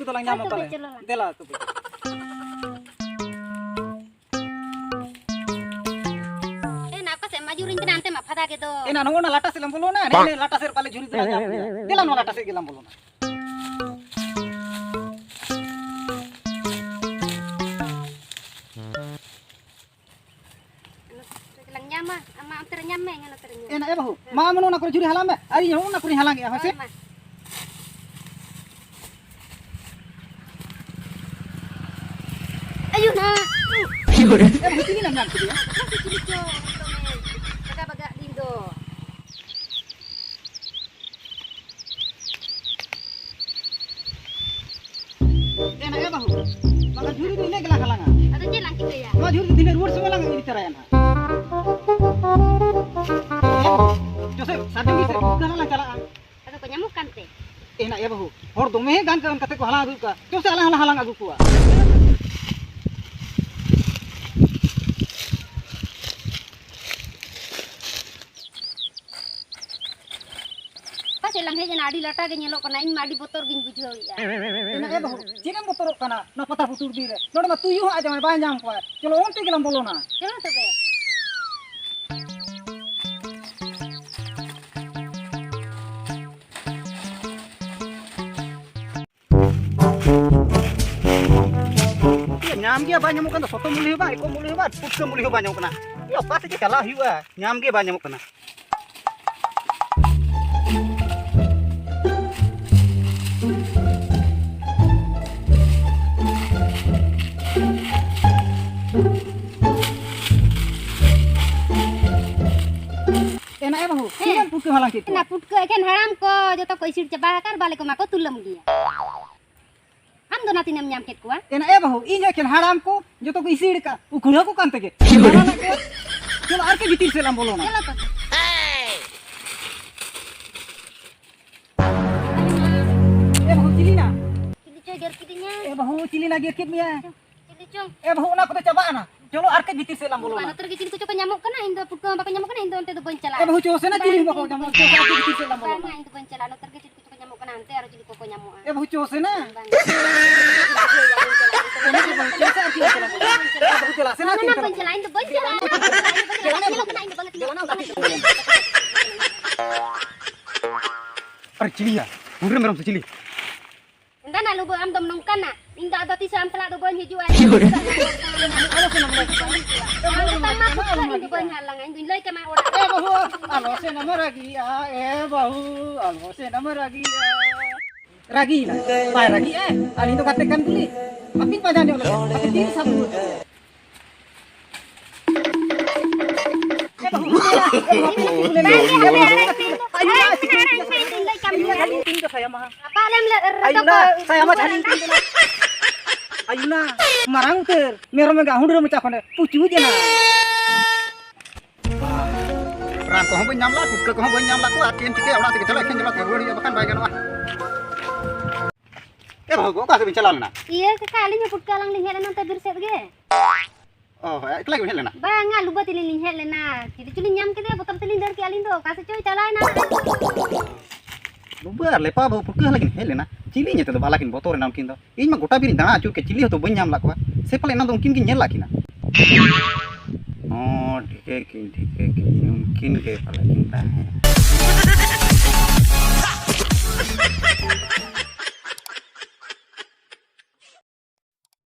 तो lang nyam pala. Dela tu. Nak kasi majurin ka nante mapata ke do. Ena nongo na lata silam bolo na. Ne lata ser pale juri dela nyam. Dela no lata se gelam bolo na. Lang nyama, ama antar nyame ngana ternya. Ena e bahu. Ma mano na kuri juri halam me. Ari nongo na kuri halang ya hase. Ayun na. Eh bahu sini lang tu dia. Sini co. Baga lindo. Ena e bahu. Maka juri tu ini gelang halanga. Atau jelang gitu ya. Ma juri dine ruur se lang ini cara ya na. Joseph, sadeng se gelang lang cala. Atau penyamuk kan teh. Ena e bahu. Hor dome gan kan kate ko halang adu ka. Joseph halang adu ko. Lang heja nadi lata ge nyelok kana ing madi botor gin bujho ya. Ena e bahu. Cina motor kana na pata putur dire. Node ma tuyu ha aja ma ba nyam ko. Chalo onte gelam bolo na. Chalo tobe. Nyam ge ba nyamuk kana soto muli ba eko muli ba putka muli ba nyamuk kana. Yo pa se chala hiwa. Nyam ge ba nyamuk kana. Enak ya bahu, sini putka halang situ. Na putka ken haram ko joto ko isir cebah kar balik ko mako tulam dia. Am do natin nyam ket ko. Enak ya bahu, ini ken haram ko joto ko isir ka. Ukura ko kan tege. Chalo ar ke bitir se lam bolo na. Chalo to. Bahu cili na. Cili coy ger kidinya. Bahu cili na ger kit mia. Cili cung. Bahu na ko to coba na. Chalo ar ke bitir se lam bolo na. Ano tergi cili coba nyamuk kana indo putka baka nyamuk kana indo ante do boncala. Bahu cose na cili ba ko nyamuk ko ar ke bitir se lam bolo na. Kana indo boncala ano tergi cili coba nyamuk kana ante aro cili koko nyamuk. Bahu cose na. Ini ke bahu cose ar ke bitir se lam bolo na. Bahu jelas na Ano boncala indo boncala. Nyamuk kana indo banget. Ar cili ya. Murem meram cili. Entah nak lubu am dom nongkan nak. Indah ada tisam pelak do bon hijau. Ada senam lagi. Pertama putka indo bon halang indo lay ka ma ora. Bahu, alo se nama ragi ya. Bahu, alo se nama ragi ya. Ragi lah. Pai ragi ali itu katakan beli. Makin panjang dia udah. Makin tinggi satu. Ayuna, marang ter, merong enggak hundur macam mana, pucu je na. Ram kau hamba nyam lah, buka kau hamba nyam lah, kau hati yang orang sekitar lagi yang jelas terus dia bahkan baik kan bahu kau kasih bincang na. Iya, sekalinya putka lang linghel na ta birset ge. Oh, itu lagi bincang na. Banga luba tili linghel na. Jadi culi nyam kede botam tili dar ki alindo, kasih coy calai na. Lubar lepa bahu putka lagi bincang na. Cili nya tu balakin botor nam kindo. Ini mah gota birin dana acur ke cili tu benyam lah kau. Sepale na mungkin nyel lagi na. Oh, dike mungkin ke pala kita.